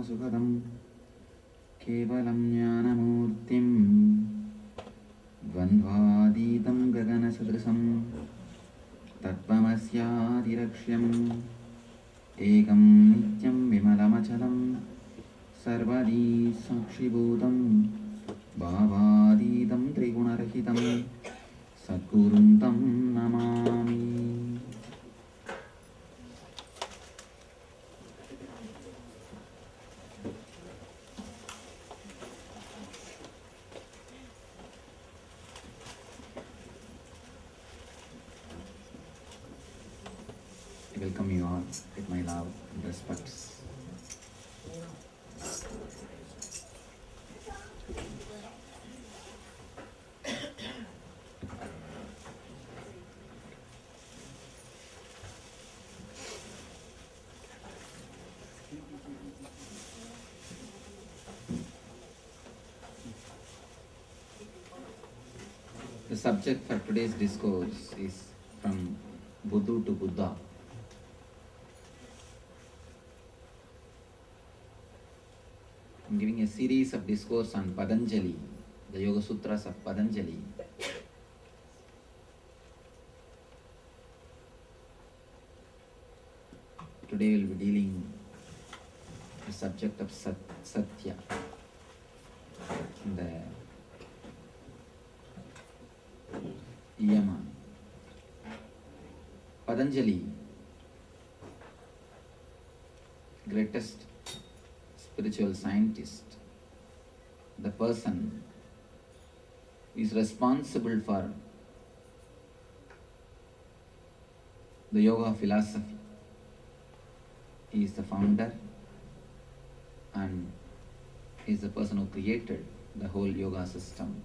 सुखदं केवलं ज्ञानमूर्तिं द्वन्द्वातीतं गगनसदृशं तत्त्वमस्यादिलक्ष्यम् एकं नित्यं विमलमचलं सर्वदी साक्षिभूतं भावातीतं त्रिगुणरहितं सद्गुरुं तं Namami. I welcome you all with my love and respects. The subject for today's discourse is from Buddhu to Buddha. I'm giving a series of discourse on Patanjali, the Yoga Sutras of Patanjali. Today we'll be dealing with the subject of Satya. The Yama. Patanjali, greatest spiritual scientist, the person is responsible for the yoga philosophy. He is the founder and he is the person who created the whole yoga system.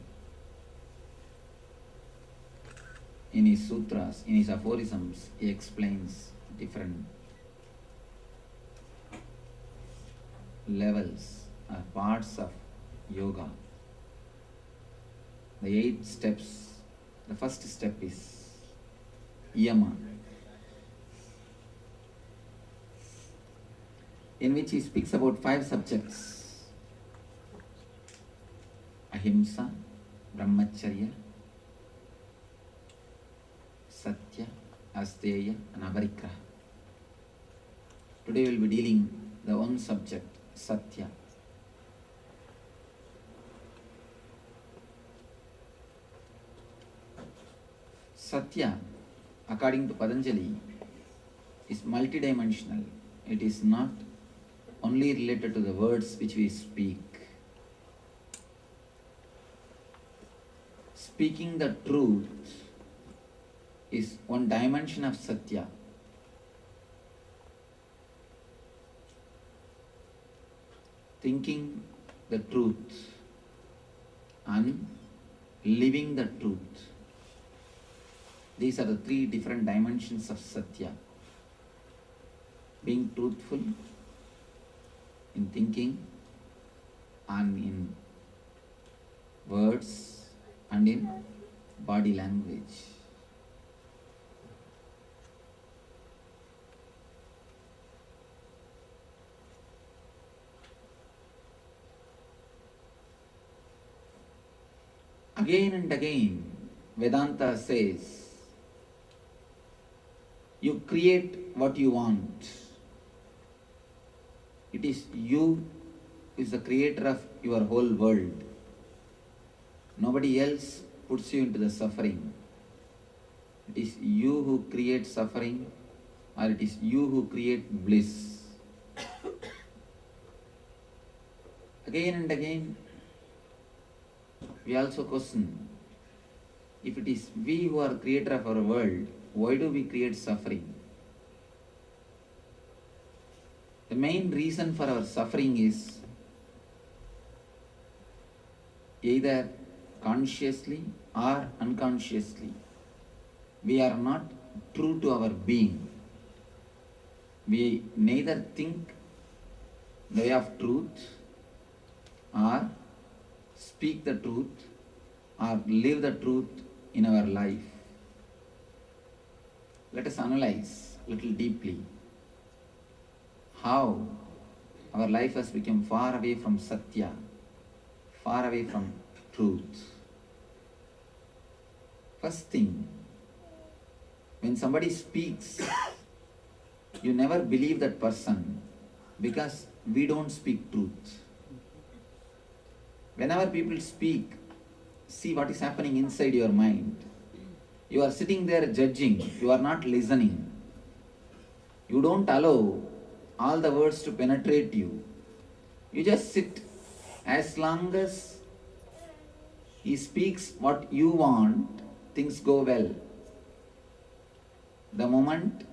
In his sutras, in his aphorisms, he explains different levels or parts of yoga. The 8 steps. The first step is Yama, in which he speaks about 5 subjects: Ahimsa, Brahmacharya, Satya, Asteya and Aparigraha. Today we will be dealing the one subject, Satya. Satya, according to Patanjali, is multidimensional. It is not only related to the words which we speak. Speaking the truth is one dimension of Satya. Thinking the truth and living the truth. These are the 3 different dimensions of Satya. Being truthful in thinking and in words and in body language. Again and again, Vedanta says, you create what you want. It is you who is the creator of your whole world. Nobody else puts you into the suffering. It is you who create suffering, or it is you who create bliss. Again and again, we also question, if it is we who are creator of our world, why do we create suffering? The main reason for our suffering is either consciously or unconsciously we are not true to our being. We neither think the way of truth or speak the truth or live the truth in our life. Let us analyze a little deeply how our life has become far away from Satya, far away from truth. First thing, when somebody speaks, you never believe that person because we don't speak truth. Whenever people speak, see what is happening inside your mind. You are sitting there judging, you are not listening. You don't allow all the words to penetrate you. You just sit. As long as he speaks what you want, things go well. The moment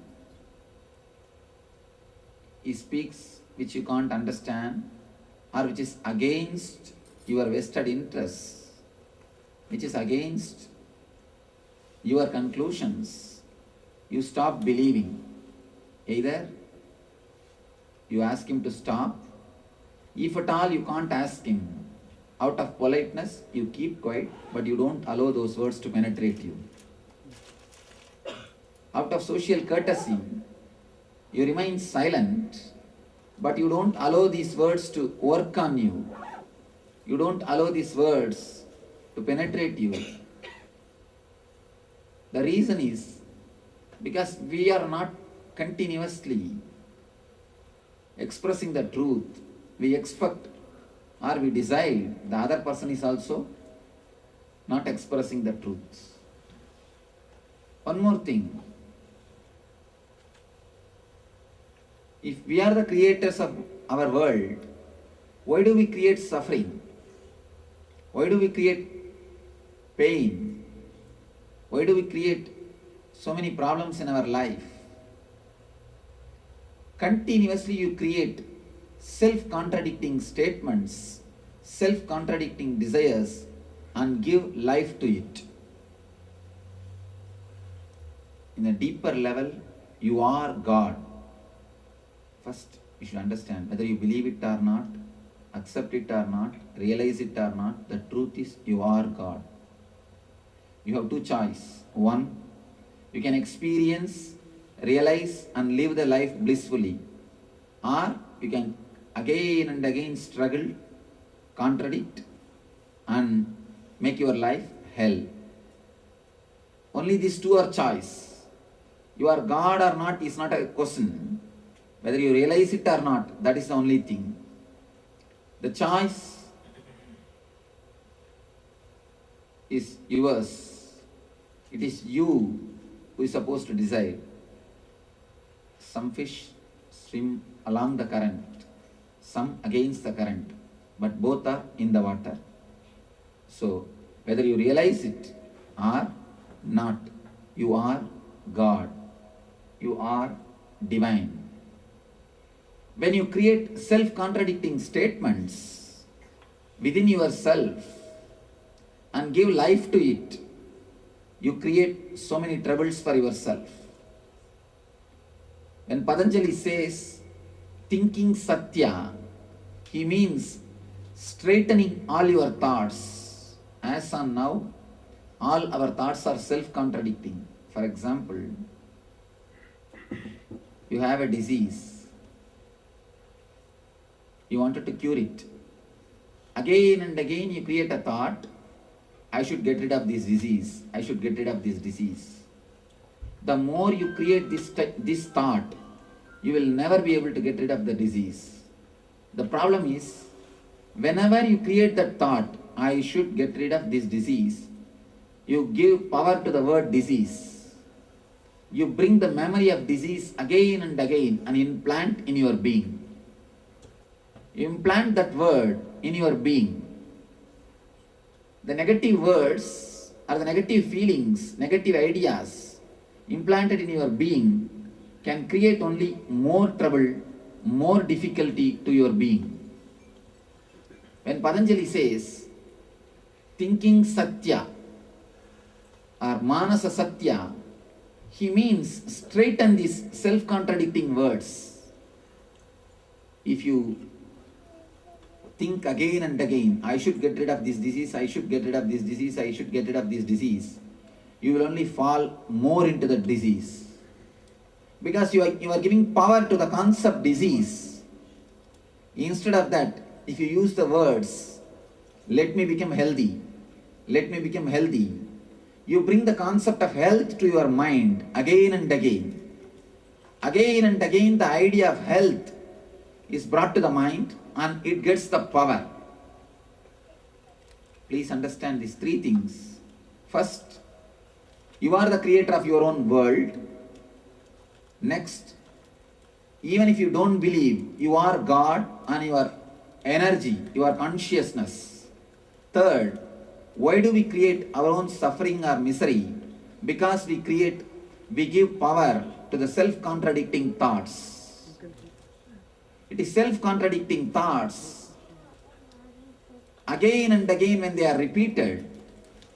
he speaks which you can't understand or which is against your vested interests, which is against your conclusions, you stop believing. Either you ask him to stop. If at all you can't ask him, out of politeness, you keep quiet, but you don't allow those words to penetrate you. Out of social courtesy, you remain silent, but you don't allow these words to work on you. You don't allow these words to penetrate you. The reason is because we are not continuously expressing the truth. We expect or we desire the other person is also not expressing the truth. One more thing. If we are the creators of our world, why do we create suffering? Why do we create pain? Why do we create so many problems in our life? Continuously you create self-contradicting statements, self-contradicting desires, and give life to it. In a deeper level, you are God. First, you should understand whether you believe it or not, accept it or not, realize it or not, the truth is you are God. You have two choices. One, you can experience, realize and live the life blissfully. Or you can again and again struggle, contradict and make your life hell. Only these two are choice. You are God or not is not a question. Whether you realize it or not, that is the only thing. The choice is yours. It is you who is supposed to decide. Some fish swim along the current, some against the current, but both are in the water. So, whether you realize it or not, you are God. You are divine. When you create self-contradicting statements within yourself and give life to it, you create so many troubles for yourself. When Patanjali says thinking Satya, he means straightening all your thoughts. As on now, all our thoughts are self-contradicting. For example, you have a disease. You wanted to cure it. Again and again you create a thought, I should get rid of this disease. I should get rid of this disease. The more you create this thought, you will never be able to get rid of the disease. The problem is, whenever you create that thought, I should get rid of this disease, you give power to the word disease. You bring the memory of disease again and again and implant in your being. You implant that word in your being. The negative words or the negative feelings, negative ideas implanted in your being can create only more trouble, more difficulty to your being. When Patanjali says, thinking Satya or Manasa Satya, he means straighten these self-contradicting words. If you think again and again, I should get rid of this disease, I should get rid of this disease, I should get rid of this disease, you will only fall more into the disease. Because you are giving power to the concept disease. Instead of that, if you use the words, let me become healthy, let me become healthy, you bring the concept of health to your mind again and again. Again and again, the idea of health is brought to the mind and it gets the power. Please understand these three things. First, you are the creator of your own world. Next, even if you don't believe, you are God and your energy, your consciousness. Third, why do we create our own suffering or misery? Because we give power to the self-contradicting thoughts. It is self-contradicting thoughts. Again and again when they are repeated,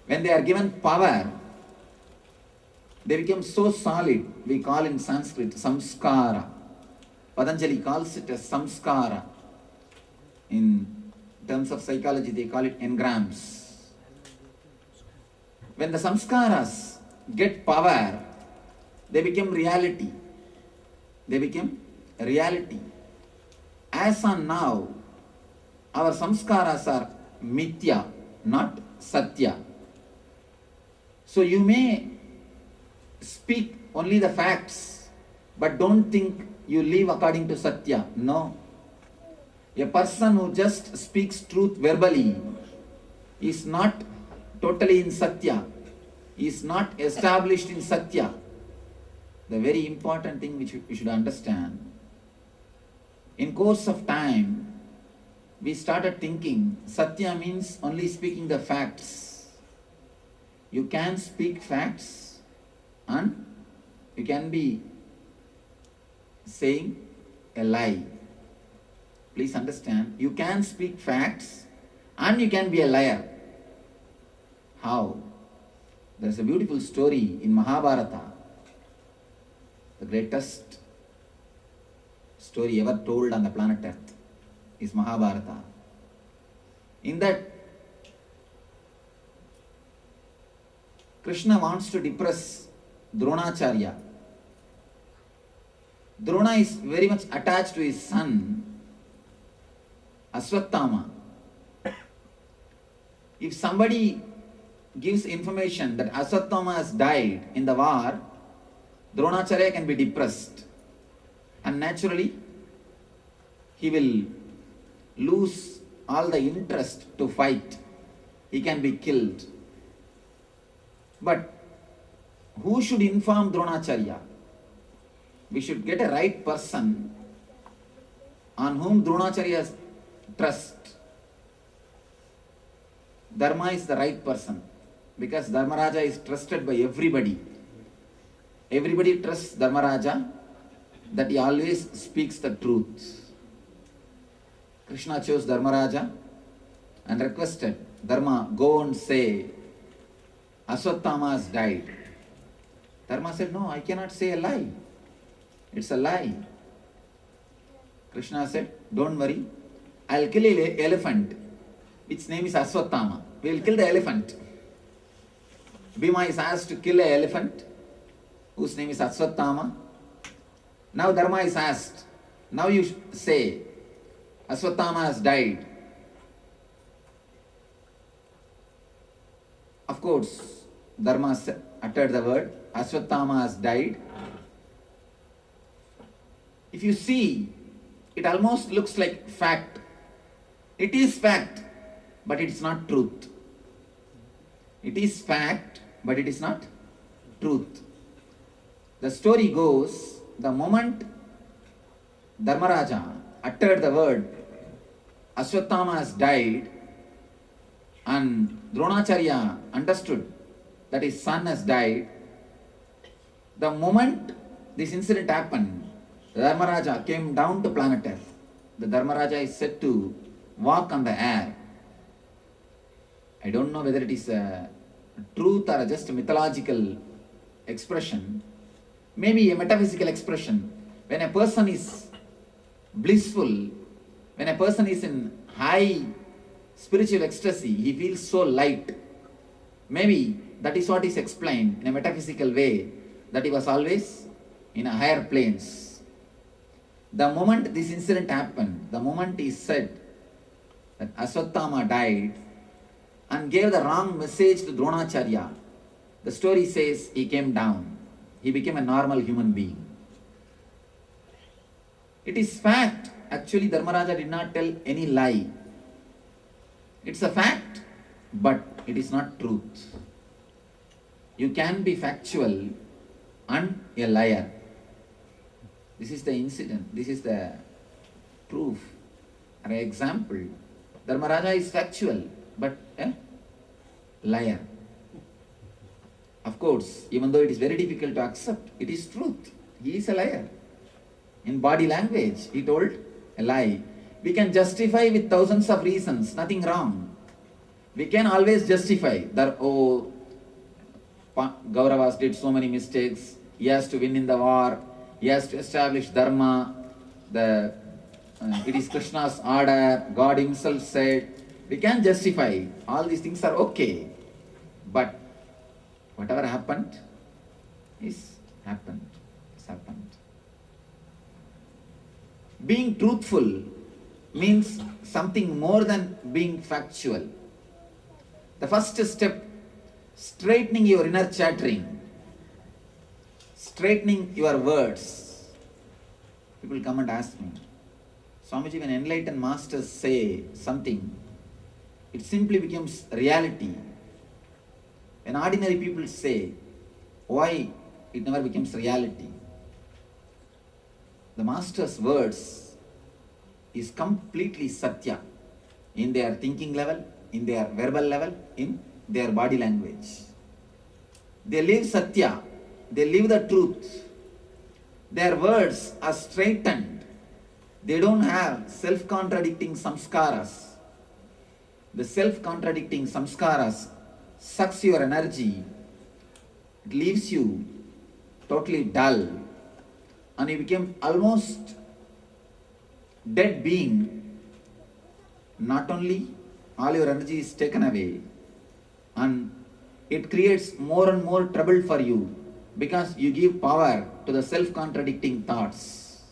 when they are given power, they become so solid. We call in Sanskrit samskara. Patanjali calls it as samskara. In terms of psychology, they call it engrams. When the samskaras get power, they become reality. They become reality. As on now, our samskaras are mithya, not satya. So you may speak only the facts, but don't think you live according to satya. No. A person who just speaks truth verbally is not totally in satya, is not established in satya. The very important thing which we should understand, in course of time, we started thinking satya means only speaking the facts. You can speak facts and you can be saying a lie. Please understand, you can speak facts and you can be a liar. How? There is a beautiful story in Mahabharata, the greatest story ever told on the planet Earth is Mahabharata. In that, Krishna wants to depress Dronacharya. Drona is very much attached to his son, Aswathama. If somebody gives information that Aswathama has died in the war, Dronacharya can be depressed. And naturally, he will lose all the interest to fight. He can be killed. But who should inform Dronacharya? We should get a right person on whom Dronacharya has trust. Dharma is the right person because Dharmaraja is trusted by everybody. Everybody trusts Dharmaraja that he always speaks the truth. Krishna chose Dharmaraja and requested, Dharma, go and say, Aswathama has died. Dharma said, no, I cannot say a lie. It's a lie. Krishna said, don't worry, I'll kill an elephant, its name is Aswathama. We'll kill the elephant. Bhima is asked to kill an elephant, whose name is Aswathama. Now Dharma is asked, now you say, Aswathama has died. Of course, Dharma uttered the word, Aswathama has died. If you see, it almost looks like fact. It is fact, but it is not truth. It is fact, but it is not truth. The story goes, the moment Dharmaraja uttered the word, Aswathama has died, and Dronacharya understood that his son has died, the moment this incident happened, the Dharmaraja came down to planet Earth. The Dharmaraja is said to walk on the air. I don't know whether it is a truth or just a mythological expression, maybe a metaphysical expression. When a person is blissful, when a person is in high spiritual ecstasy, he feels so light. Maybe that is what is explained in a metaphysical way, that he was always in a higher planes. The moment this incident happened, the moment he said that Aswathama died and gave the wrong message to Dronacharya, the story says he came down. He became a normal human being. It is fact. Actually, Dharmaraja did not tell any lie. It's a fact, but it is not truth. You can be factual and a liar. This is the incident. This is the proof. An example. Dharmaraja is factual, but a liar. Of course, even though it is very difficult to accept, it is truth. He is a liar. In body language, he told a lie. We can justify with thousands of reasons, nothing wrong. We can always justify that, oh, Gauravas did so many mistakes, he has to win in the war, he has to establish dharma, it is Krishna's order, God himself said. We can justify, all these things are okay. But whatever happened is happened. It's happened. Being truthful means something more than being factual. The first step, straightening your inner chattering, straightening your words. People come and ask me, Swamiji, when enlightened masters say something, it simply becomes reality. When ordinary people say, why it never becomes reality? The master's words is completely satya in their thinking level, in their verbal level, in their body language. They live satya, they live the truth. Their words are straightened. They don't have self-contradicting samskaras. The self-contradicting samskaras sucks your energy. It leaves you totally dull. And you become almost dead being. Not only all your energy is taken away, and it creates more and more trouble for you because you give power to the self-contradicting thoughts.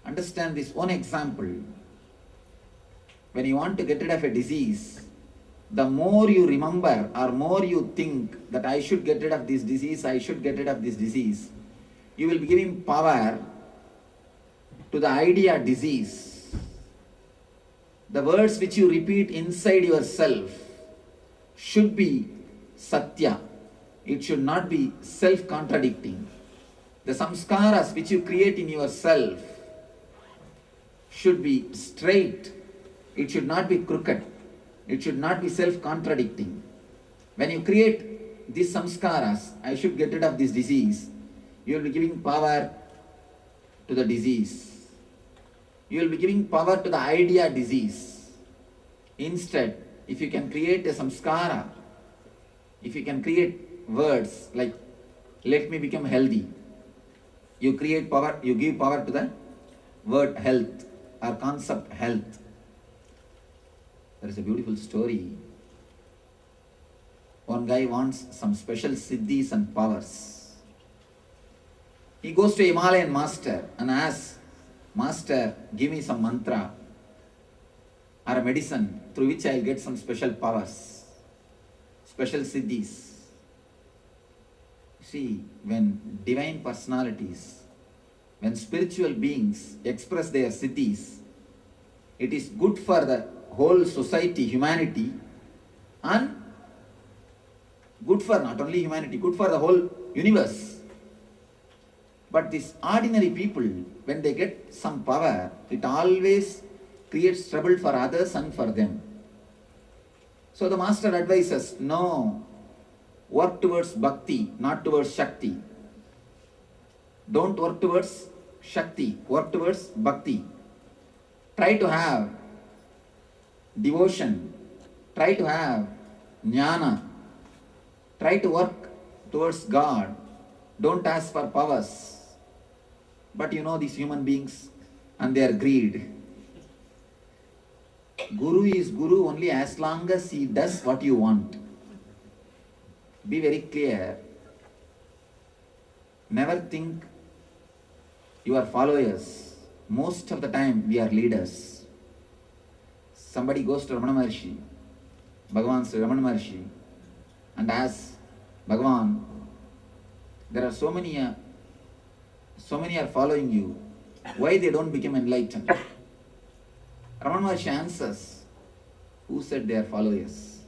Understand this one example. When you want to get rid of a disease, the more you remember or more you think that I should get rid of this disease, I should get rid of this disease, you will be giving power to the idea disease. The words which you repeat inside yourself should be satya. It should not be self-contradicting. The samskaras which you create in yourself should be straight. It should not be crooked. It should not be self-contradicting. When you create these samskaras, I should get rid of this disease, you will be giving power to the disease. You will be giving power to the idea disease. Instead, if you can create a samskara, if you can create words like, let me become healthy, you create power, you give power to the word health or concept health. There is a beautiful story. One guy wants some special siddhis and powers. He goes to a Himalayan master and asks, Master, give me some mantra or a medicine through which I will get some special powers, special siddhis. See, when divine personalities, when spiritual beings express their siddhis, it is good for the whole society, humanity, and good for not only humanity, good for the whole universe. But these ordinary people, when they get some power, it always creates trouble for others and for them. So the master advises, no, work towards bhakti, not towards shakti. Don't work towards shakti, work towards bhakti. Try to have devotion, try to have jnana, try to work towards God. Don't ask for powers. But you know these human beings and their greed. Guru is Guru only as long as he does what you want. Be very clear. Never think your followers Most of the time we are leaders. Somebody goes to Ramana Maharshi, Bhagavan Sri Ramana Maharshi, and asks, Bhagavan, there are so many are following you. Why they don't become enlightened? Ramana Maharshi answers, who said they are followers?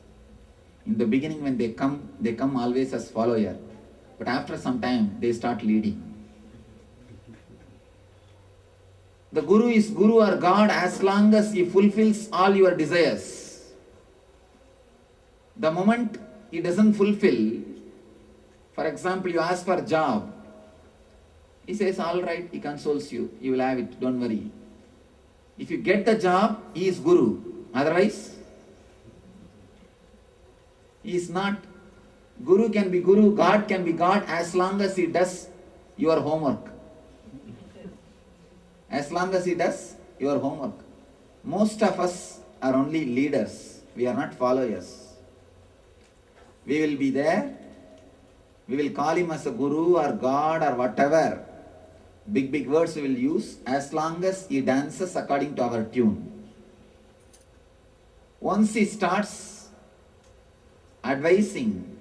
In the beginning when they come always as follower. But after some time, they start leading. The Guru is Guru or God as long as he fulfills all your desires. The moment he doesn't fulfill, for example, you ask for a job, he says, all right, he consoles you, you will have it, don't worry. If you get the job, he is Guru. Otherwise, he is not. Guru can be Guru, God can be God as long as he does your homework. As long as he does your homework. Most of us are only leaders. We are not followers. We will be there. We will call him as a Guru or God or whatever. Big words we will use as long as he dances according to our tune. Once he starts advising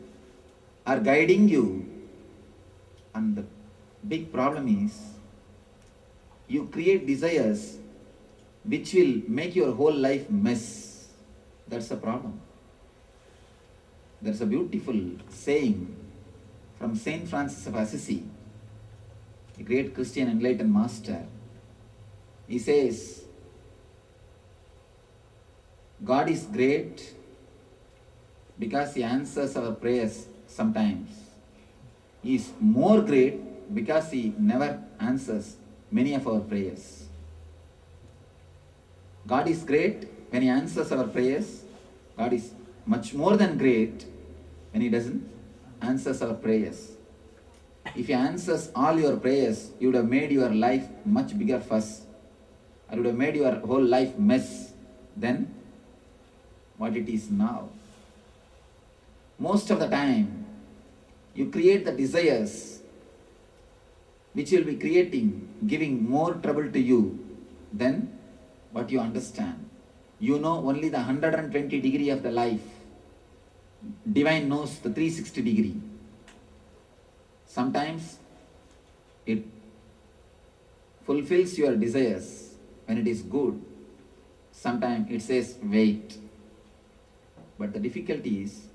or guiding you, and the big problem is, you create desires which will make your whole life mess. That's the problem. There's a beautiful saying from Saint Francis of Assisi, a great Christian enlightened master. He says, God is great because he answers our prayers sometimes. He is more great because he never answers many of our prayers. God is great when he answers our prayers. God is much more than great when he doesn't answer our prayers. If he answers all your prayers, you would have made your life much bigger fuss. Or you would have made your whole life mess than what it is now. Most of the time, you create the desires which will be giving more trouble to you than what you understand. You know only the 120 degree of the life. Divine knows the 360 degree. Sometimes it fulfills your desires when it is good. Sometimes it says wait. But the difficulty is,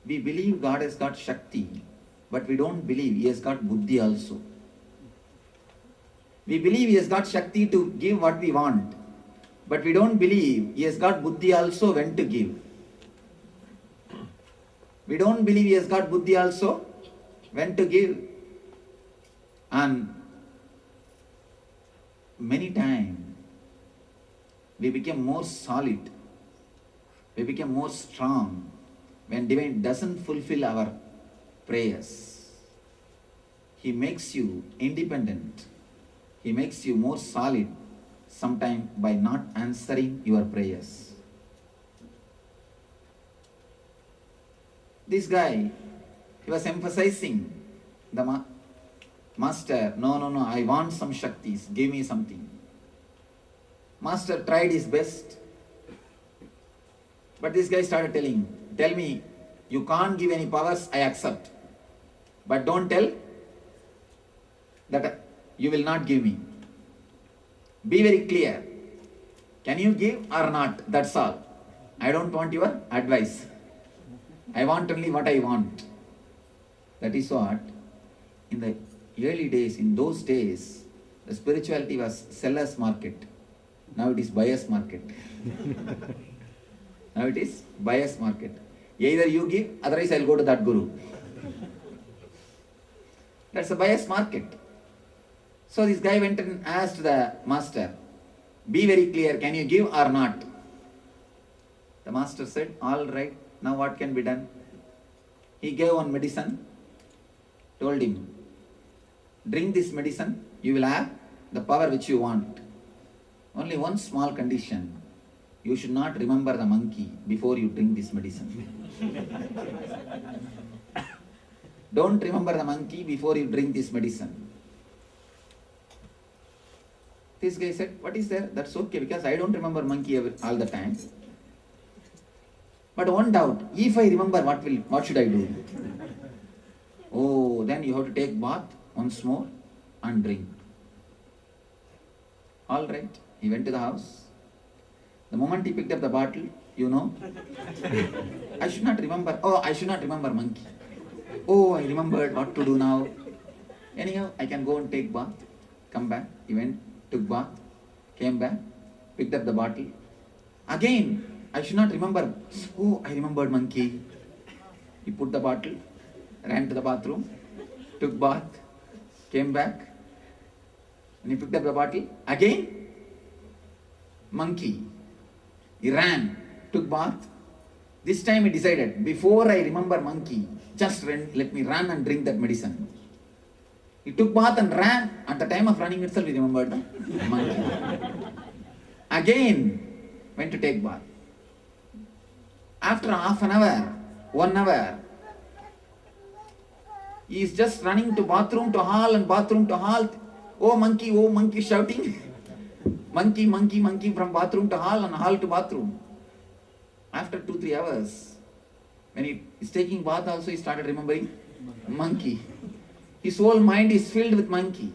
we believe God has got Shakti, but we don't believe he has got Buddhi also. We believe he has got Shakti to give what we want, but we don't believe he has got Buddhi also when to give. We don't believe he has got Buddhi also when to give. And many times we become more solid, we become more strong when divine doesn't fulfill our prayers. He makes you independent. He makes you more solid, sometimes by not answering your prayers. This guy, he was emphasizing the master, no, I want some Shaktis, give me something. Master tried his best, but this guy started tell me, you can't give any powers, I accept. But don't tell that you will not give me. Be very clear. Can you give or not? That's all. I don't want your advice. I want only what I want. That is what, in the early days, in those days, the spirituality was seller's market. Now it is buyer's market. Now it is buyer's market. Either you give, otherwise I'll go to that guru. That's a buyer's market. So this guy went and asked the master, be very clear, can you give or not? The master said, all right, now what can be done? He gave one medicine, told him, drink this medicine, you will have the power which you want. Only one small condition, you should not remember the monkey before you drink this medicine. Don't remember the monkey before you drink this medicine. This guy said, what is there? That's okay, because I don't remember monkey all the time. But one doubt, if I remember, what should I do? Oh, then you have to take bath once more and drink. All right, he went to the house. The moment he picked up the bottle, I should not remember. Oh, I should not remember monkey. Oh, I remembered what to do now. Anyhow, I can go and take bath. Come back. He went, took bath, came back, picked up the bottle. Again, I should not remember. Oh, I remembered monkey. He put the bottle, ran to the bathroom, took bath, came back, and he picked up the bottle. Again, monkey. He ran, took bath. This time he decided, before I remember monkey, just let me run and drink that medicine. He took bath and ran. At the time of running itself, he remembered the monkey. Again, went to take bath. After half an hour, 1 hour, he is just running to bathroom to hall and bathroom to hall. Oh monkey, shouting. Monkey, monkey, monkey, from bathroom to hall and hall to bathroom. After 2-3 hours, when he is taking bath also, he started remembering monkey. His whole mind is filled with monkey.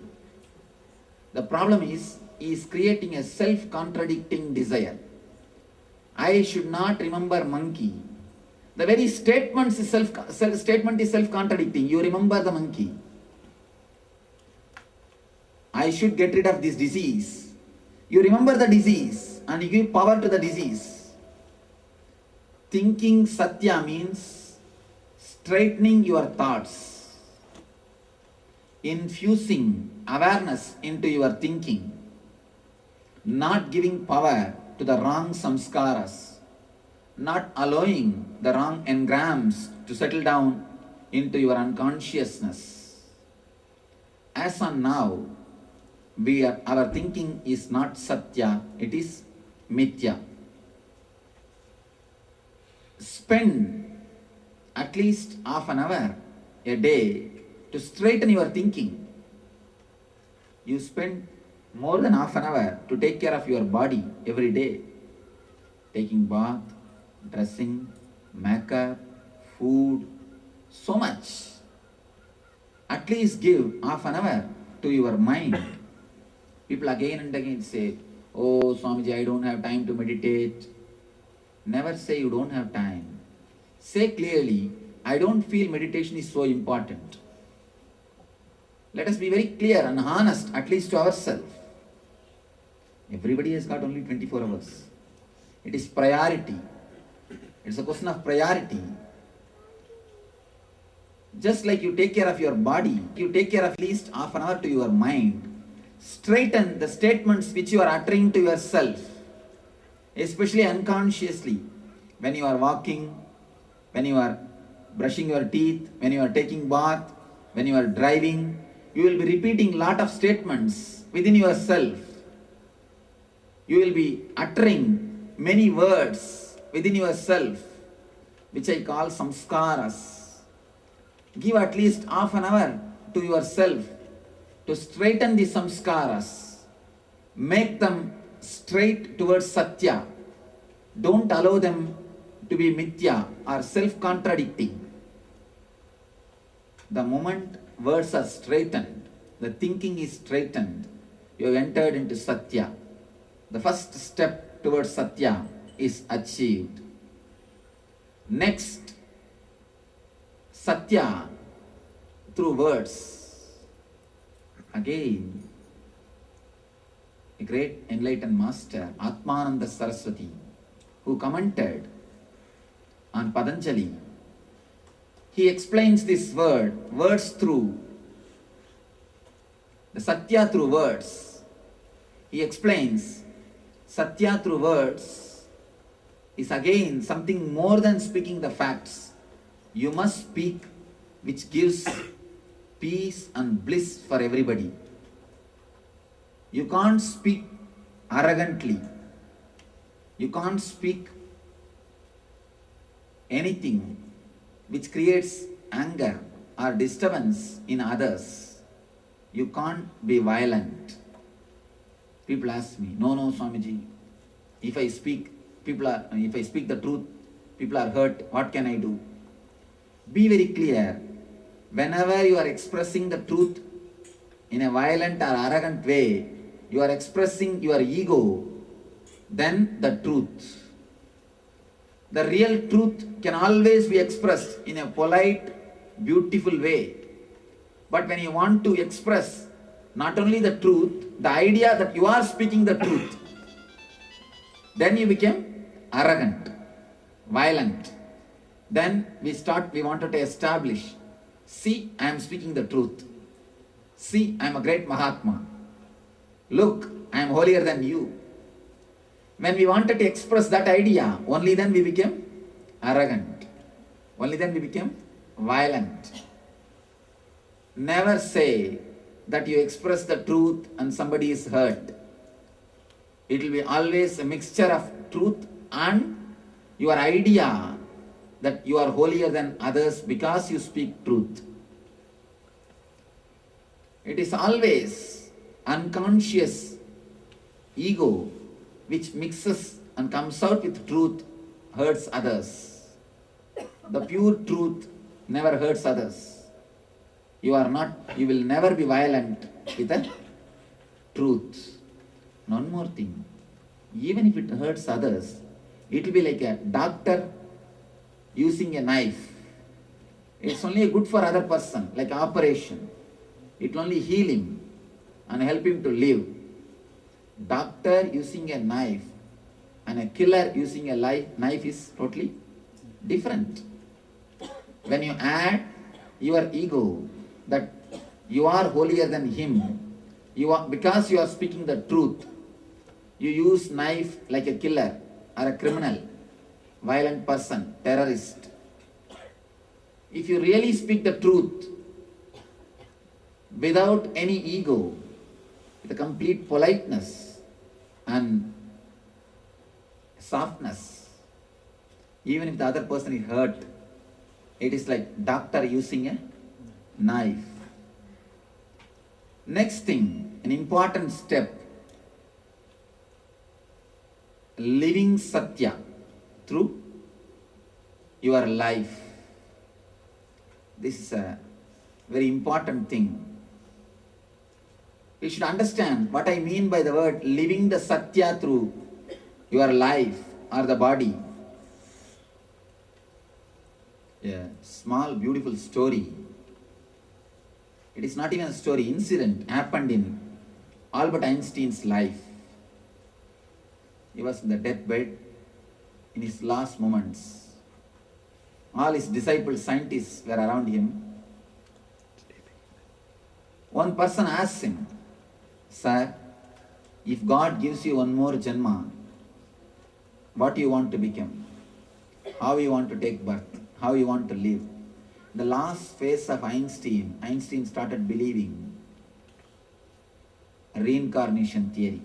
The problem is, he is creating a self-contradicting desire. I should not remember monkey. The very statement is self-contradicting. You remember the monkey. I should get rid of this disease. You remember the disease and you give power to the disease. Thinking Satya means straightening your thoughts, infusing awareness into your thinking, not giving power to the wrong samskaras, not allowing the wrong engrams to settle down into your unconsciousness. As on now, our thinking is not Satya, it is Mithya. Spend at least half an hour a day to straighten your thinking. You spend more than half an hour to take care of your body every day. Taking bath, dressing, makeup, food, so much. At least give half an hour to your mind. People again and again say, oh Swamiji, I don't have time to meditate. Never say you don't have time. Say clearly, I don't feel meditation is so important. Let us be very clear and honest, at least to ourselves. Everybody has got only 24 hours. It is priority. It's a question of priority. Just like you take care of your body, you take care of at least half an hour to your mind. Straighten the statements which you are uttering to yourself, especially unconsciously. When you are walking, when you are brushing your teeth, when you are taking bath, when you are driving, you will be repeating lot of statements within yourself. You will be uttering many words within yourself, which I call samskaras. Give at least half an hour to yourself to straighten the samskaras. Make them straight towards Satya. Don't allow them to be Mithya or self-contradicting. The moment words are straightened, the thinking is straightened, you have entered into Satya. The first step towards Satya is achieved. Next, Satya through words. Again, a great enlightened master, Atmananda Saraswati, who commented on Patanjali, he explains this words through, the Satya through words. He explains Satya through words is again something more than speaking the facts. You must speak which gives peace and bliss for everybody. You can't speak arrogantly. You can't speak anything which creates anger or disturbance in others. You can't be violent. People ask me, no, Swamiji, if I speak the truth, people are hurt, what can I do? Be very clear. Whenever you are expressing the truth in a violent or arrogant way, you are expressing your ego, then the truth. The real truth can always be expressed in a polite, beautiful way. But when you want to express not only the truth, the idea that you are speaking the truth, then you become arrogant, violent. Then we wanted to establish, see, I am speaking the truth. See, I am a great Mahatma. Look, I am holier than you. When we wanted to express that idea, only then we became arrogant. Only then we became violent. Never say that you express the truth and somebody is hurt. It will be always a mixture of truth and your idea that you are holier than others because you speak truth. It is always unconscious ego which mixes and comes out with truth, hurts others. The pure truth never hurts others. You will never be violent with the truth. One more thing, even if it hurts others, it will be like a doctor using a knife. It's only good for other person, like operation. It will only heal him and help him to live. Doctor using a knife and a killer using a knife is totally different. When you add your ego that you are holier than him, because you are speaking the truth, you use knife like a killer or a criminal, violent person, terrorist. If you really speak the truth without any ego, with a complete politeness and softness, even if the other person is hurt, it is like doctor using a knife. Next thing, an important step, living Satya through your life. This is a very important thing. You should understand what I mean by the word living the Satya through your life or the body. A small beautiful story. It is not even a story, incident happened in Albert Einstein's life. He was in the deathbed in his last moments. All his disciples, scientists were around him. One person asked him, "Sir, if God gives you one more Janma, what do you want to become? How you want to take birth? How you want to live?" The last phase of Einstein started believing reincarnation theory.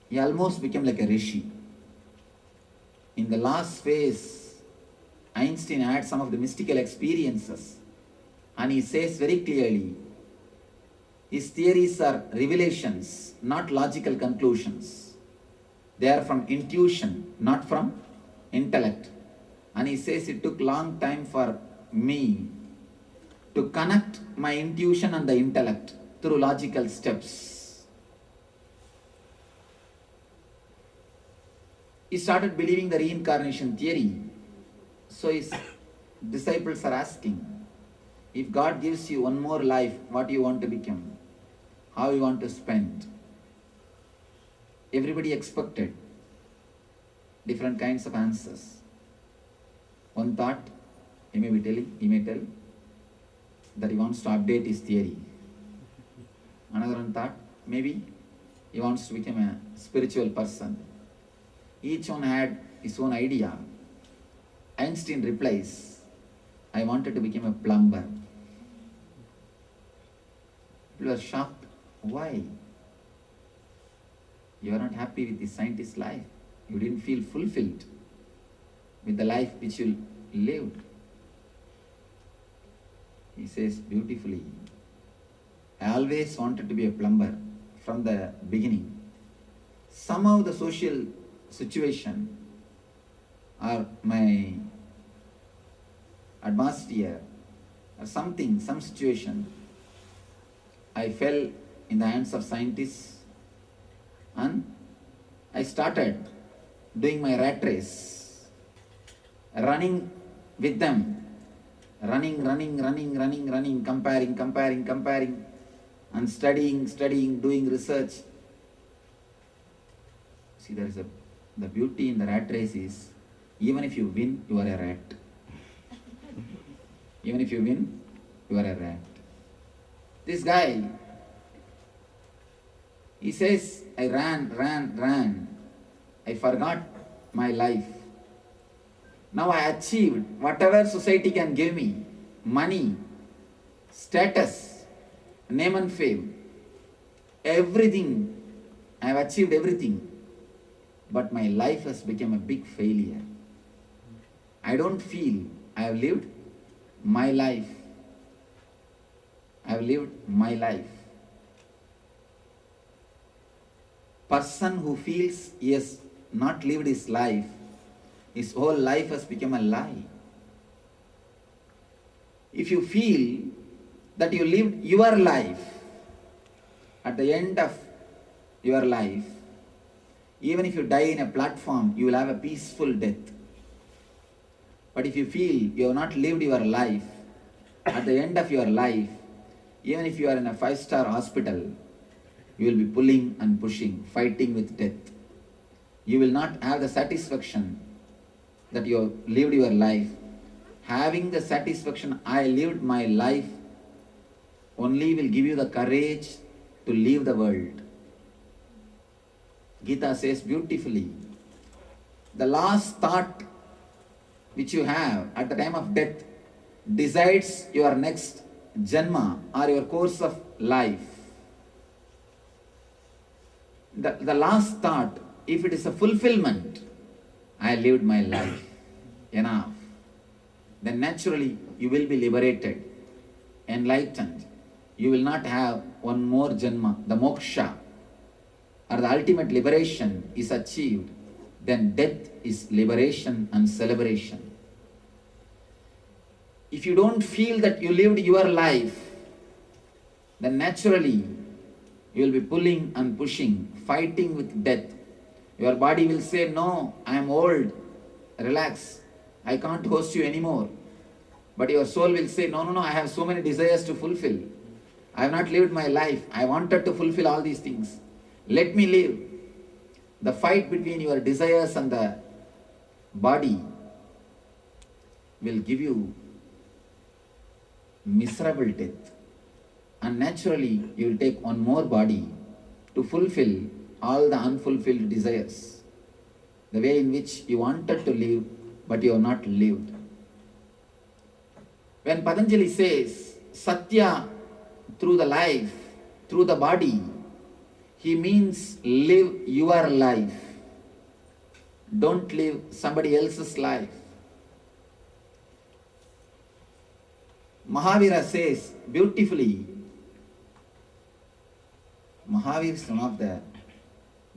He almost became like a rishi. In the last phase, Einstein had some of the mystical experiences, and he says very clearly, his theories are revelations, not logical conclusions. They are from intuition, not from intellect. And he says it took long time for me to connect my intuition and the intellect through logical steps. He started believing the reincarnation theory. So his disciples are asking, if God gives you one more life, what do you want to become? How you want to spend? Everybody expected different kinds of answers. One thought, he may tell that he wants to update his theory. Another one thought, maybe he wants to become a spiritual person. Each one had his own idea. Einstein replies, I wanted to become a plumber. People were shocked. Why? You are not happy with the scientist's life. You didn't feel fulfilled with the life which you lived. He says beautifully, I always wanted to be a plumber from the beginning. somehow the social situation or my atmosphere or something, some situation, I fell in the hands of scientists and I started doing my rat race, running with them, running, comparing, and studying, doing research. See, the beauty in the rat race is, even if you win, you are a rat. Even if you win, you are a rat. This guy, he says, I ran. I forgot my life. Now I achieved whatever society can give me, money, status, name and fame, everything. I have achieved everything. But my life has become a big failure. I don't feel I have lived my life. I have lived my life. Person who feels he has not lived his life, his whole life has become a lie. If you feel that you lived your life, at the end of your life, even if you die in a platform, you will have a peaceful death. But if you feel you have not lived your life, at the end of your life, even if you are in a 5-star hospital, you will be pulling and pushing, fighting with death. You will not have the satisfaction that you have lived your life. Having the satisfaction, I lived my life, only will give you the courage to leave the world. Gita says beautifully, the last thought which you have at the time of death decides your next janma or your course of life. The last thought, if it is a fulfillment, I lived my life, enough, then naturally you will be liberated, enlightened. You will not have one more janma. The moksha or the ultimate liberation is achieved, then death is liberation and celebration. If you don't feel that you lived your life, then naturally you will be pulling and pushing, fighting with death. Your body will say, no, I am old, relax, I can't host you anymore. But your soul will say, no, I have so many desires to fulfill. I have not lived my life. I wanted to fulfill all these things. Let me live. The fight between your desires and the body will give you miserable death. And naturally, you will take one more body to fulfill all the unfulfilled desires. The way in which you wanted to live, but you have not lived. When Patanjali says, Satya through the life, through the body, he means live your life. Don't live somebody else's life. Mahavira says beautifully, Mahavir is one of the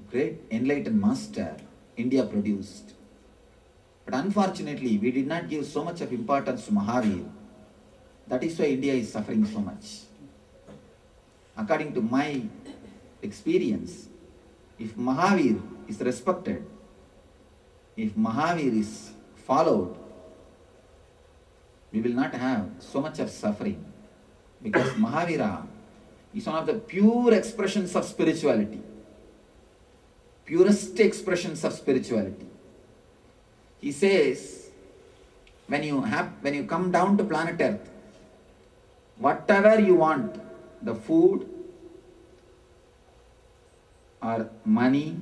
great enlightened master India produced. But unfortunately, we did not give so much of importance to Mahavir. That is why India is suffering so much. According to my experience, if Mahavir is respected, if Mahavir is followed, we will not have so much of suffering. Because Mahavira is one of the pure expressions of spirituality. Purest expressions of spirituality. He says, when you come down to planet Earth, whatever you want, the food or money,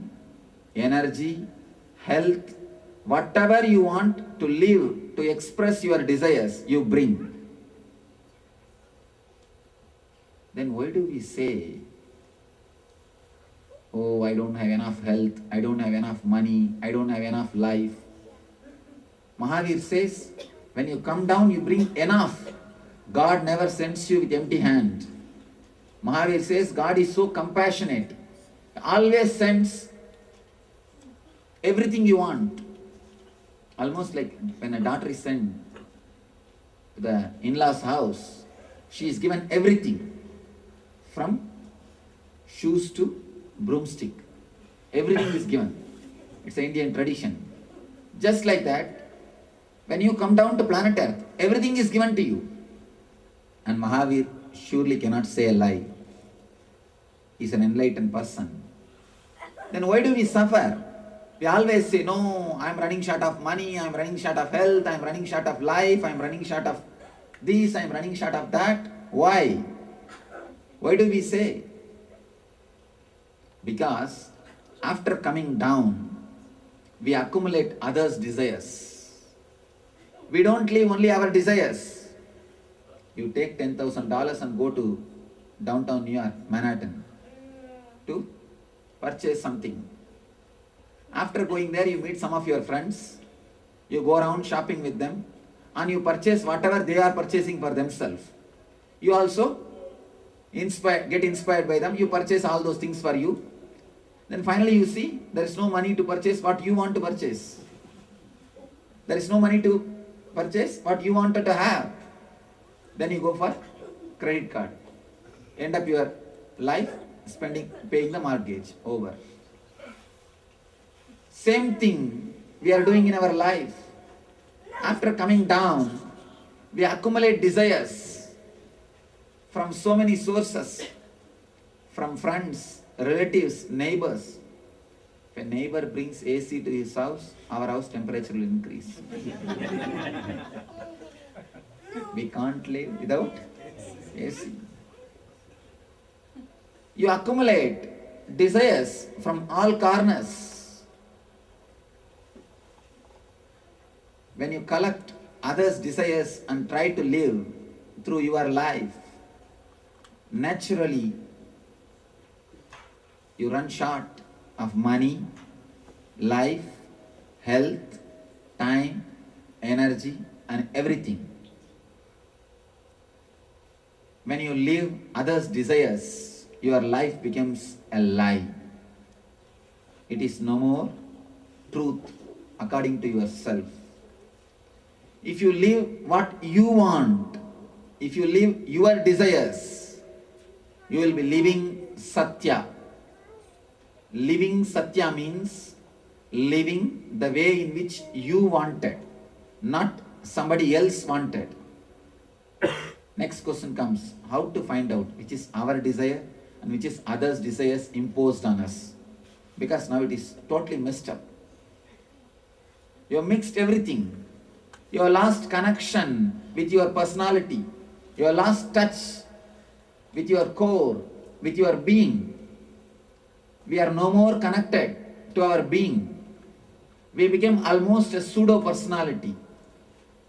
energy, health, whatever you want to live, to express your desires, you bring. Then why do we say, oh, I don't have enough health, I don't have enough money, I don't have enough life? Mahavir says, when you come down, you bring enough. God never sends you with empty hand. Mahavir says, God is so compassionate, always sends everything you want. Almost like when a daughter is sent to the in-laws house, she is given everything from shoes to broomstick. Everything is given. It's an Indian tradition. Just like that, when you come down to planet Earth, everything is given to you. And Mahavir surely cannot say a lie. He's an enlightened person. Then why do we suffer? We always say, no, I'm running short of money, I'm running short of health, I'm running short of life, I'm running short of this, I'm running short of that. Why? Why do we say? Because after coming down, we accumulate others' desires. We don't leave only our desires. You take $10,000 and go to downtown New York, Manhattan, to purchase something. After going there, you meet some of your friends, you go around shopping with them, and you purchase whatever they are purchasing for themselves. You also get inspired by them, you purchase all those things for you. Then finally you see, there is no money to purchase what you want to purchase. There is no money to purchase what you wanted to have. Then you go for credit card. End up your life paying the mortgage over. Same thing we are doing in our life. After coming down, we accumulate desires from so many sources, from friends, relatives, neighbors. If a neighbor brings AC to his house, our house temperature will increase. We can't live without AC. You accumulate desires from all corners. When you collect others' desires and try to live through your life, naturally you run short of money, life, health, time, energy, and everything. When you live others' desires, your life becomes a lie. It is no more truth according to yourself. If you live what you want, if you live your desires, you will be living Satya. Living Satya means living the way in which you wanted, not somebody else wanted. Next question comes, how to find out which is our desire and which is others' desires imposed on us? Because now it is totally messed up. You have mixed everything. You have lost connection with your personality. You have lost touch with your core, with your being. We are no more connected to our being. We became almost a pseudo-personality.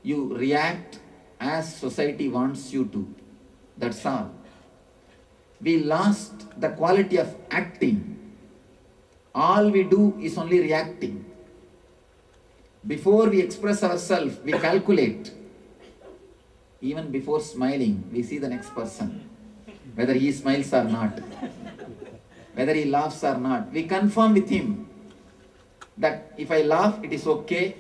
You react as society wants you to. That's all. We lost the quality of acting. All we do is only reacting. Before we express ourselves, we calculate. Even before smiling, we see the next person, whether he smiles or not, whether he laughs or not. We confirm with him that if I laugh, it is okay.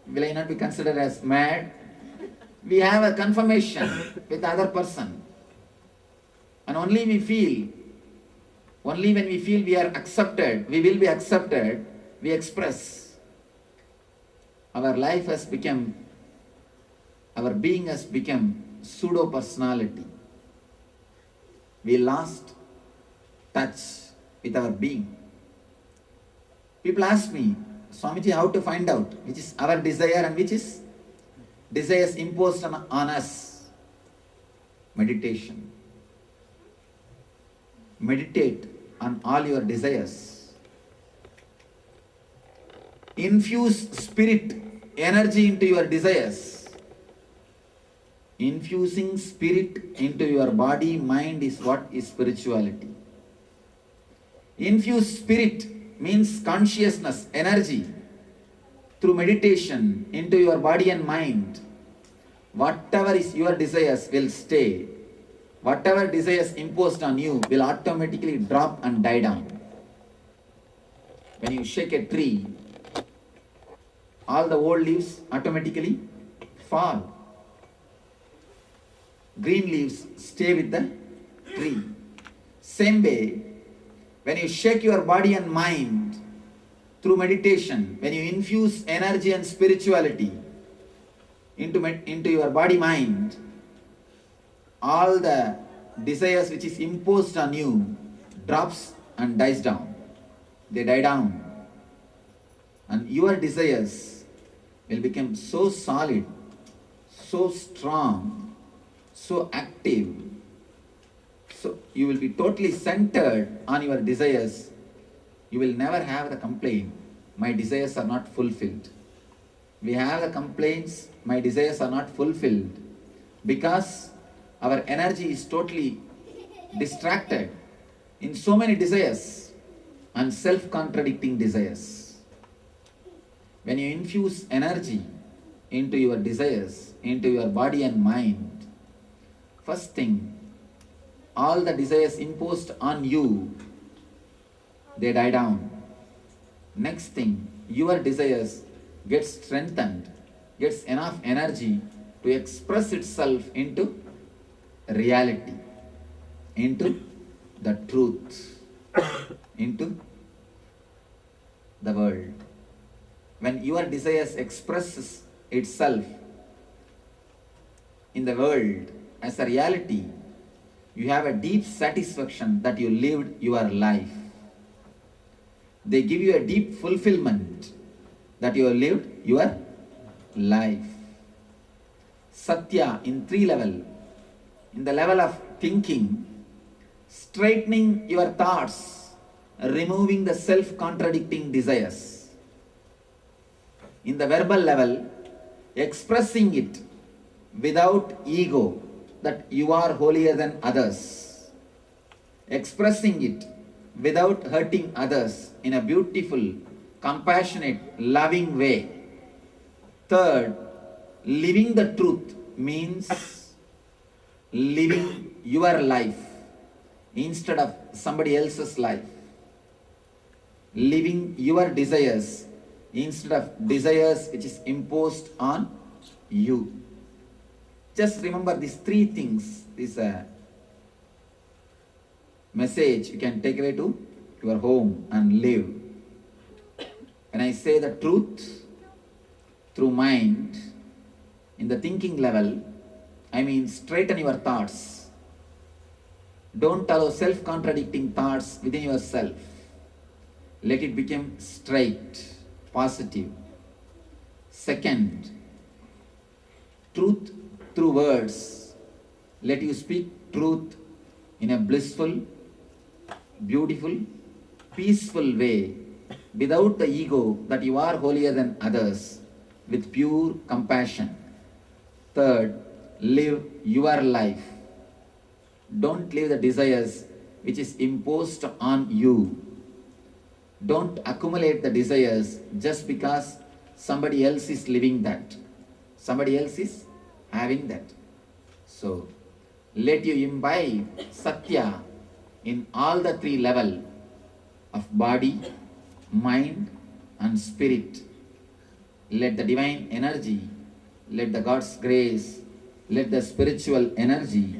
Will I not be considered as mad? We have a confirmation with the other person. And only when we feel we are accepted, we will be accepted, we express. Our life has become, our being has become pseudo-personality. We lost touch with our being. People ask me, Swamiji, how to find out which is our desire and which is desires imposed on us? Meditation. Meditate on all your desires. Infuse spirit, energy into your desires. Infusing spirit into your body, mind is what is spirituality. Infuse spirit means consciousness, energy, through meditation into your body and mind. Whatever is your desires will stay. Whatever desires imposed on you will automatically drop and die down. When you shake a tree, all the old leaves automatically fall. Green leaves stay with the tree. Same way, when you shake your body and mind through meditation, when you infuse energy and spirituality into your body mind, all the desires which is imposed on you drops and dies down. They die down. And your desires will become so solid, so strong, so active. So you will be totally centered on your desires. You will never have the complaint, my desires are not fulfilled. We have the complaints, my desires are not fulfilled, because our energy is totally distracted in so many desires and self-contradicting desires. When you infuse energy into your desires, into your body and mind, first thing, all the desires imposed on you, they die down. Next thing, your desires get strengthened, gets enough energy to express itself into reality, into the truth, into the world. When your desires expresses itself in the world as a reality, you have a deep satisfaction that you lived your life. They give you a deep fulfillment that you have lived your life. Satya in 3 levels. In the level of thinking, straightening your thoughts, removing the self-contradicting desires. In the verbal level, expressing it without ego, that you are holier than others. Expressing it without hurting others in a beautiful, compassionate, loving way. Third, living the truth means living your life instead of somebody else's life. Living your desires instead of desires which is imposed on you. Just remember these 3 things. This message you can take away to your home and live. When I say the truth through mind, in the thinking level, I mean straighten your thoughts. Don't allow self-contradicting thoughts within yourself. Let it become straight, positive. Second, truth through words. Let you speak truth in a blissful, beautiful, peaceful way, without the ego that you are holier than others, with pure compassion. Third, live your life. Don't live the desires which is imposed on you. Don't accumulate the desires just because somebody else is living that. Somebody else is having that. So, let you imbibe Satya in all the 3 levels of body, mind and spirit. Let the divine energy, let the God's grace, let the spiritual energy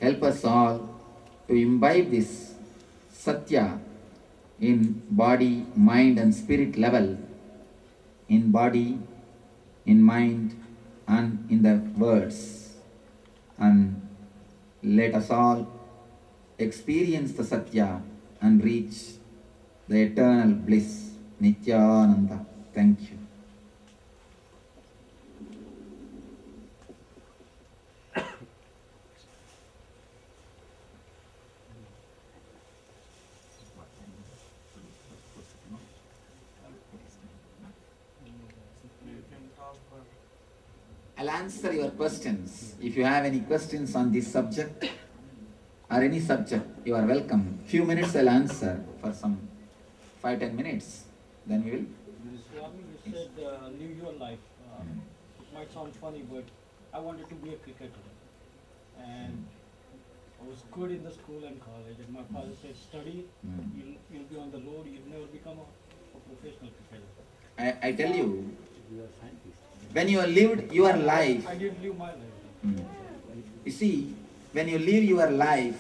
help us all to imbibe this Satya in body, mind and spirit level, in body, in mind and in the words. And let us all experience the Satya and reach the eternal bliss, Nityananda. Thank you. I'll answer your questions. If you have any questions on this subject or any subject, you are welcome. Few minutes I'll answer for some 5-10 minutes. Then we will. Swami, you said live your life. It might sound funny, but I wanted to be a cricketer. And I was good in the school and college. And my father said, study, you'll be on the road, you'll never become a a professional cricketer. I tell you, You are scientist. when you have lived your life, I didn't live my life. you see, when you live your life,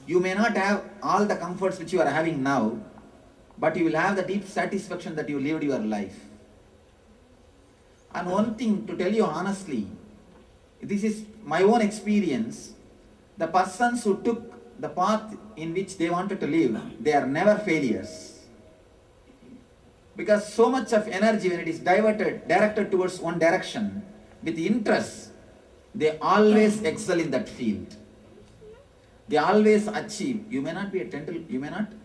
you may not have all the comforts which you are having now, but you will have the deep satisfaction that you lived your life. And one thing to tell you honestly, this is my own experience. The persons who took the path in which they wanted to live, they are never failures. Because so much of energy, when it is directed towards one direction, with interest, they always excel in that field. They always achieve. You may not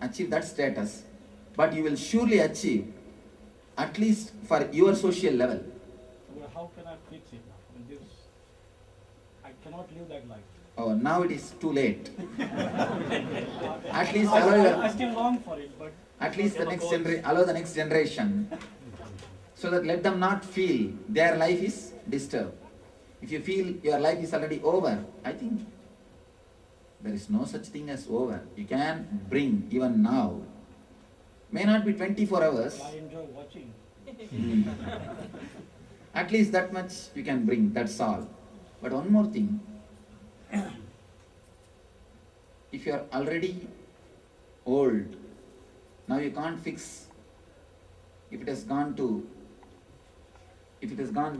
achieve that status, but you will surely achieve, at least for your social level. Well, how can I fix it now? I cannot live that life. Oh, now it is too late. At least allow I still long for it, but at least allow the next generation, so that let them not feel their life is disturbed. If you feel your life is already over, I think there is no such thing as over. You can bring even now. May not be 24 hours. I enjoy watching. At least that much you can bring, that's all. But one more thing. If you are already old, now you can't fix. If it has gone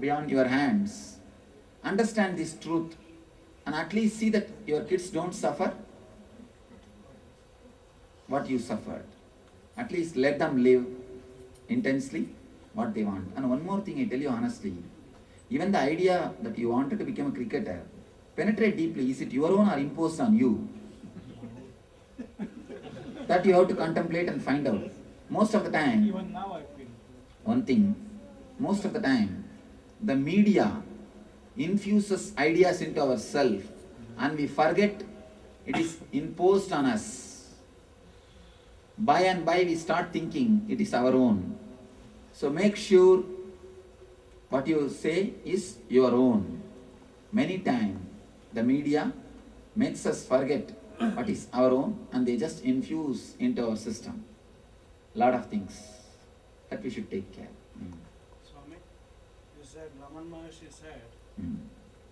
beyond your hands, understand this truth and at least see that your kids don't suffer what you suffered. At least let them live intensely what they want. And one more thing I tell you honestly, even the idea that you wanted to become a cricketer, penetrate deeply. Is it your own or imposed on you? That you have to contemplate and find out. Most of the time, Even now I feel. one thing, most of the time, the media infuses ideas into ourselves and we forget it is imposed on us. By and by we start thinking it is our own. So make sure what you say is your own. Many times the media makes us forget what is our own and they just infuse into our system lot of things that we should take care. Swami, you said Raman Maharshi said, Mm.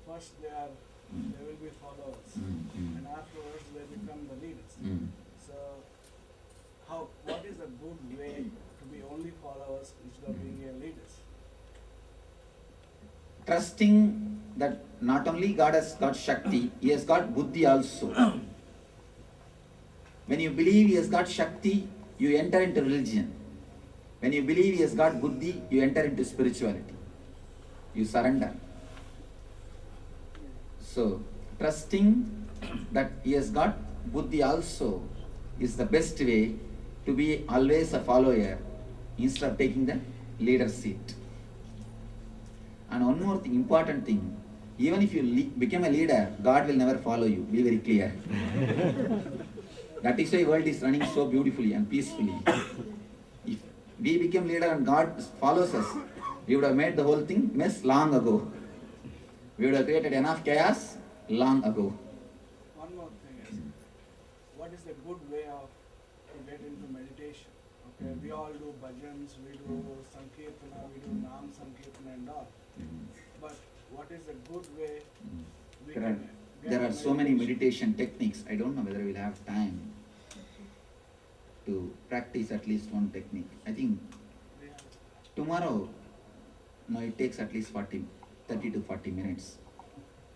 first they will be followers, Mm. and afterwards they become the leaders. Mm. So, what is a good way to be only followers instead of being a leaders? Trusting that not only God has got Shakti, He has got Buddhi also. When you believe He has got Shakti, you enter into religion. When you believe He has got Buddhi, you enter into spirituality. You surrender. So, trusting that He has got Buddhi also is the best way to be always a follower instead of taking the leader seat. And one more thing, important thing, even if you become a leader, God will never follow you. Be very clear. That is why world is running so beautifully and peacefully. If we become leader and God follows us, we would have made the whole thing mess long ago. We would have created enough chaos long ago. One more thing is, what is the good way to get into meditation? Okay, we all do bhajans, we do sankirtana, we do nam sankirtana and all. But what is a good way we There are, can get there are into so many meditation techniques. I don't know whether we'll have time to practice at least one technique. I think Yeah. tomorrow, no, it takes at least 30 to 40 minutes.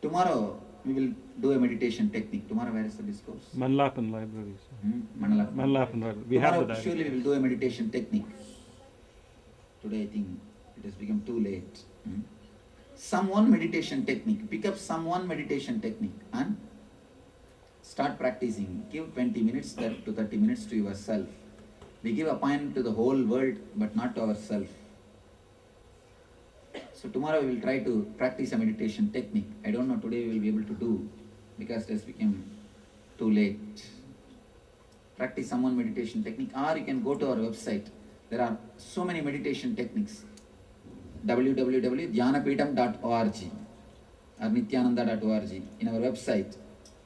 Tomorrow, we will do a meditation technique. Tomorrow, where is the discourse? Manlapan libraries. Manalapan. Manlapan library. We have Tomorrow, the diary. surely we will do a meditation technique. Today, I think it has become too late. Some one meditation technique. Pick up some one meditation technique and start practicing. Give 20 minutes to 30 minutes to yourself. We give appointment to the whole world, but not to ourselves. So tomorrow we will try to practice a meditation technique. I don't know today we will be able to do because it has become too late. Practice some one meditation technique, or you can go to our website. There are so many meditation techniques. www.dhyanapeetham.org or nityananda.org. In our website,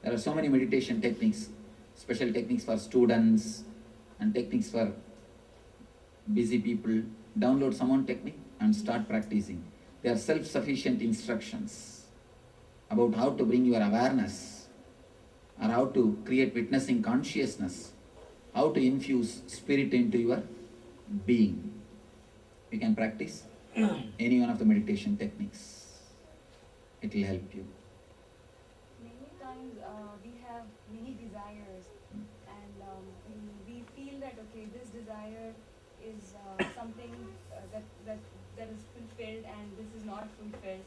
there are so many meditation techniques, special techniques for students and techniques for busy people, download someone technique and start practicing. They are self-sufficient instructions about how to bring your awareness or how to create witnessing consciousness, how to infuse spirit into your being. You can practice any one of the meditation techniques. It will help you. Many times we have many desires, and we feel that okay, this desire is something that is fulfilled, and this is not fulfilled.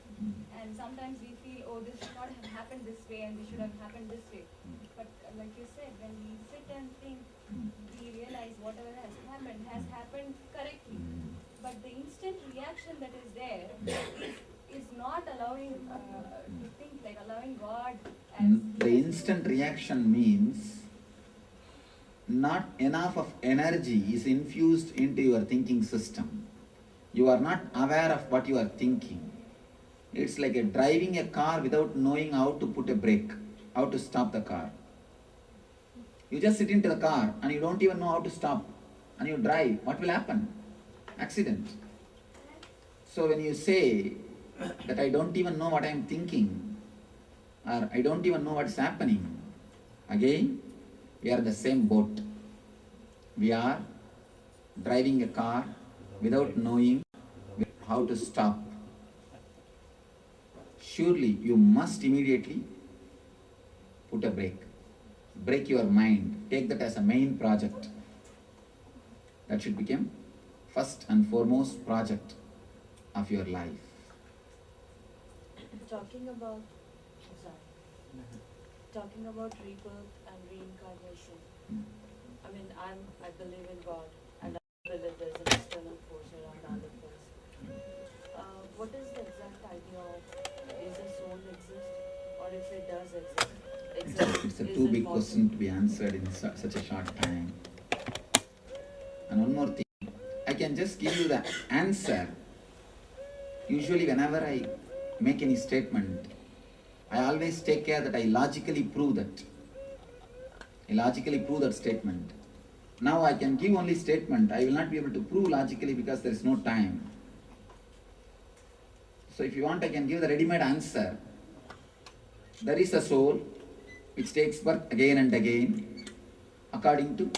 And sometimes we feel, oh, this should not have happened this way, and this should have happened this way. But like you said, when we sit and think, we realize whatever has happened correctly. But the instant reaction that is there is not allowing to think, like allowing God as The instant reaction means not enough of energy is infused into your thinking system. You are not aware of what you are thinking. It's like driving a car without knowing how to put a brake, how to stop the car. You just sit into the car and you don't even know how to stop, and you drive. What will happen? Accident. So when you say that I don't even know what I am thinking, or I don't even know what's happening, again, we are in the same boat. We are driving a car without knowing how to stop. Surely you must immediately put a brake. Break your mind. Take that as a main project. That should become first and foremost project of your life. Talking about, talking about rebirth and reincarnation. I mean, I believe in God, and I believe there's an external force around all of us. What is the exact idea of, is the soul exist, or if it does exist? It's a is too it big possible? question to be answered in such a short time. And one more thing, I can just give you the answer. Usually whenever I make any statement, I always take care that I logically prove that. I logically prove that statement. Now I can give only statement. I will not be able to prove logically because there is no time. So if you want, I can give the ready-made answer. There is a soul which takes birth again and again according to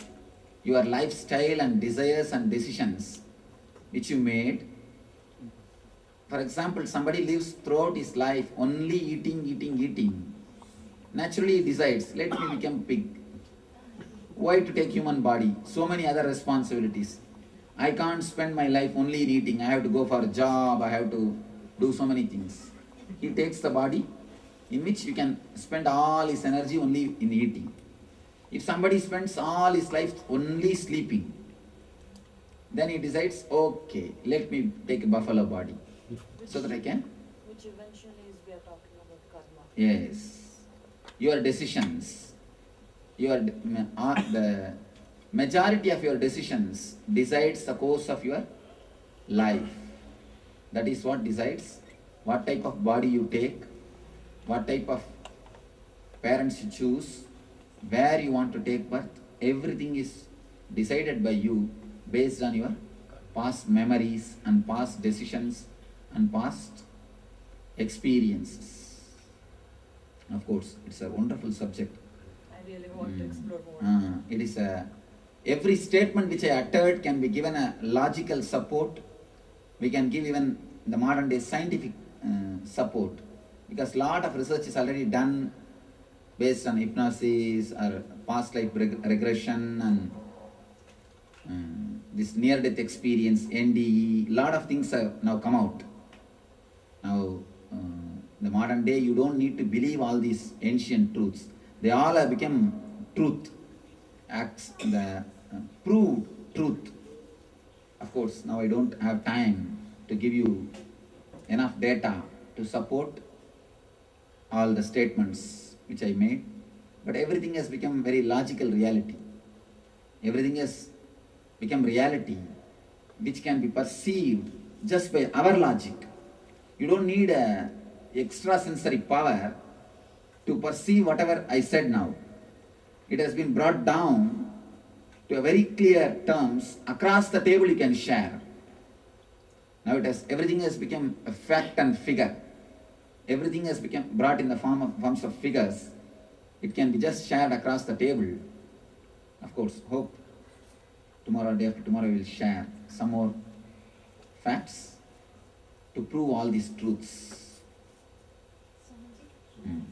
your lifestyle and desires and decisions which you made. For example, somebody lives throughout his life only eating. Naturally he decides, let me become pig. Why to take human body? So many other responsibilities. I can't spend my life only in eating. I have to go for a job, I have to do so many things. He takes the body in which you can spend all his energy only in eating. If somebody spends all his life only sleeping, then he decides, okay, let me take a buffalo body so that I can. Which eventually is, we are talking about karma. Yes. Your decisions, the majority of your decisions decides the course of your life. That is what decides what type of body you take, what type of parents you choose, where you want to take birth. Everything is decided by you based on your past memories and past decisions and past experiences. Of course, it's a wonderful subject. I really want to explore more. It is every statement which I uttered can be given a logical support. We can give even the modern day scientific support, because lot of research is already done based on hypnosis or past life regression and this near death experience, NDE. Lot of things have now come out. Now the modern day, you don't need to believe all these ancient truths. They all have become truth, acts, the proved truth. Of course, now I don't have time to give you enough data to support all the statements which I made, but everything has become very logical reality. Everything has become reality which can be perceived just by our logic. You don't need a extrasensory power to perceive whatever I said now. It has been brought down to a very clear terms, across the table you can share. Now everything has become a fact and figure. Everything has become brought in the forms of figures. It can be just shared across the table. Of course, hope tomorrow, day after tomorrow, we will share some more facts to prove all these truths. Swamiji, Mm.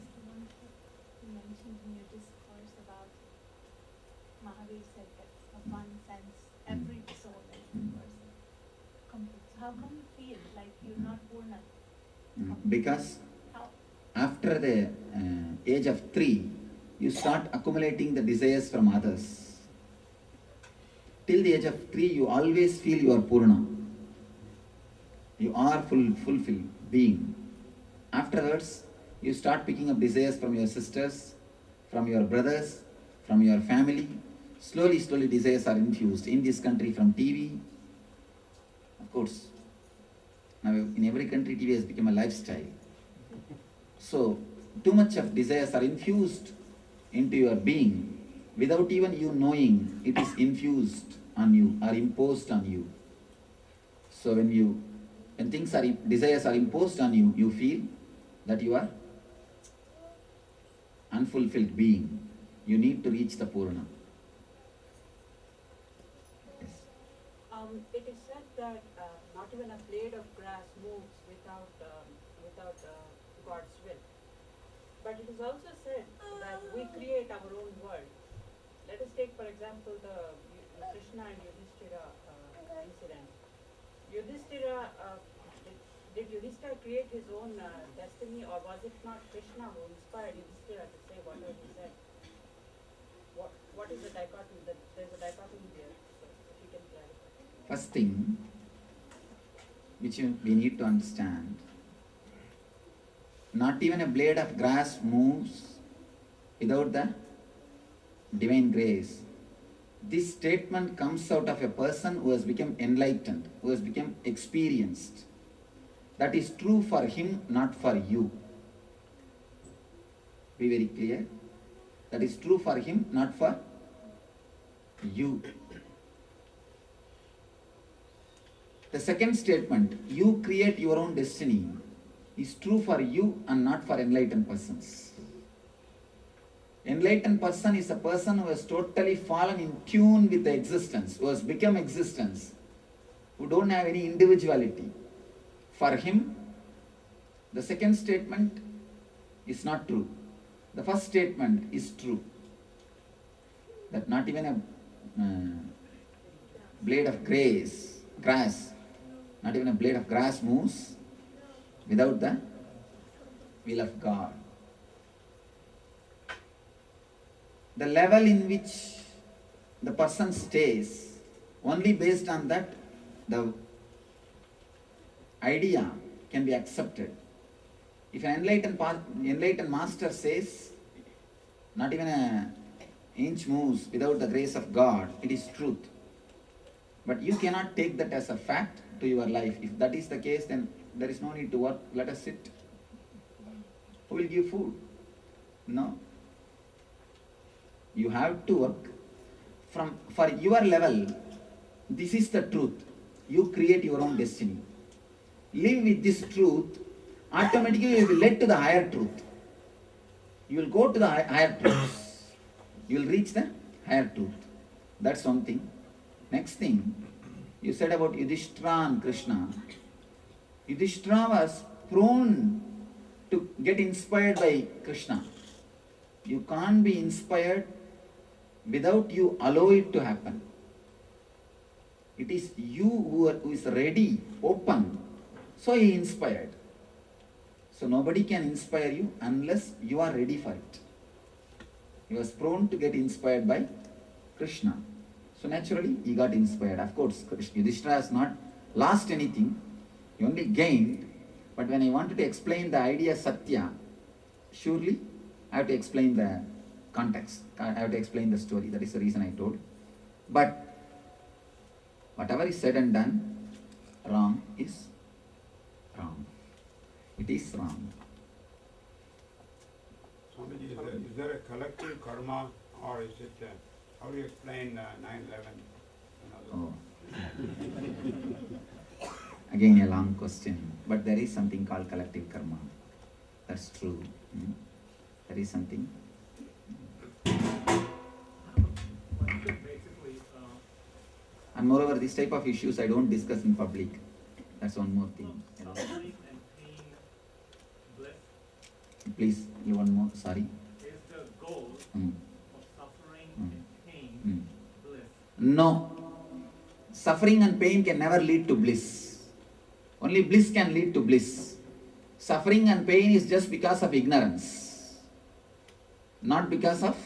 you mentioned in your discourse about Mahavir said that of one sense, every soul is universal, complete. So how come you feel like you're not Purna? Because How? after the age of 3, you start accumulating the desires from others. Till the age of 3, you always feel you are Purna. You are fulfilled being. Afterwards, you start picking up desires from your sisters, from your brothers, from your family. Slowly, desires are infused. In this country, from TV. Of course, now in every country, TV has become a lifestyle. So, too much of desires are infused into your being without even you knowing it is infused on you or imposed on you. So when desires are imposed on you, you feel that you are unfulfilled being. You need to reach the Purna. Yes. It is said that not even a blade of grass moves without God's will. But it is also said that we create our own world. Let us take, for example, the Krishna and Yudhishthira incident. Yudhishthira, did Yudhishthira create his own destiny, or was it not Krishna who inspired Yudhishthira to say whatever he said? What is the dichotomy? There's a dichotomy there, so if you can clarify. First thing which we need to understand, not even a blade of grass moves without the divine grace. This statement comes out of a person who has become enlightened, who has become experienced. That is true for him, not for you. Be very clear. That is true for him, not for you. The second statement, you create your own destiny, is true for you and not for enlightened persons. Enlightened person is a person who has totally fallen in tune with the existence, who has become existence, who don't have any individuality. For him, the second statement is not true. The first statement is true. That not even a blade of grass, not even a blade of grass moves without the will of God. The level in which the person stays, only based on that, the idea can be accepted. If an enlightened master says, not even an inch moves without the grace of God, it is truth. But you cannot take that as a fact to your life. If that is the case, then there is no need to work. Let us sit. Who will give food? No. You have to work for your level. This is the truth. You create your own destiny. Live with this truth. Automatically you will lead to the higher truth. You will go to the higher truths. You will reach the higher truth. That's one thing. Next thing, you said about Yudhishthira and Krishna. Yudhishthira was prone to get inspired by Krishna. You can't be inspired without you allow it to happen. It is you who is ready, open. So he inspired. So nobody can inspire you unless you are ready for it. He was prone to get inspired by Krishna. So naturally he got inspired. Of course, Yudhishthira has not lost anything. He only gained. But when I wanted to explain the idea Satya, surely I have to explain the context. I have to explain the story. That is the reason I told. But whatever is said and done, wrong is wrong. It is wrong. Swamiji, is there a collective karma or is it How do you explain 9/11? Oh. Again a long question, but there is something called collective karma. That's true. There is something. And moreover, this type of issues I don't discuss in public. That's one more thing. Suffering and pain, bliss Please, you one more. Sorry. is the goal Mm. of suffering Mm. and pain, Mm. bliss. No. Suffering and pain can never lead to bliss. Only bliss can lead to bliss. Suffering and pain is just because of ignorance, not because of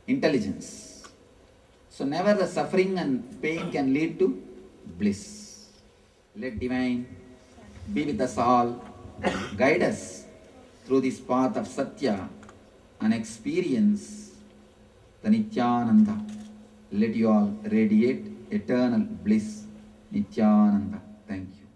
intelligence. So never the suffering and pain can lead to bliss. Let divine be with us all, guide us through this path of Satya and experience the Nityananda. Let you all radiate eternal bliss. Nityananda. Thank you.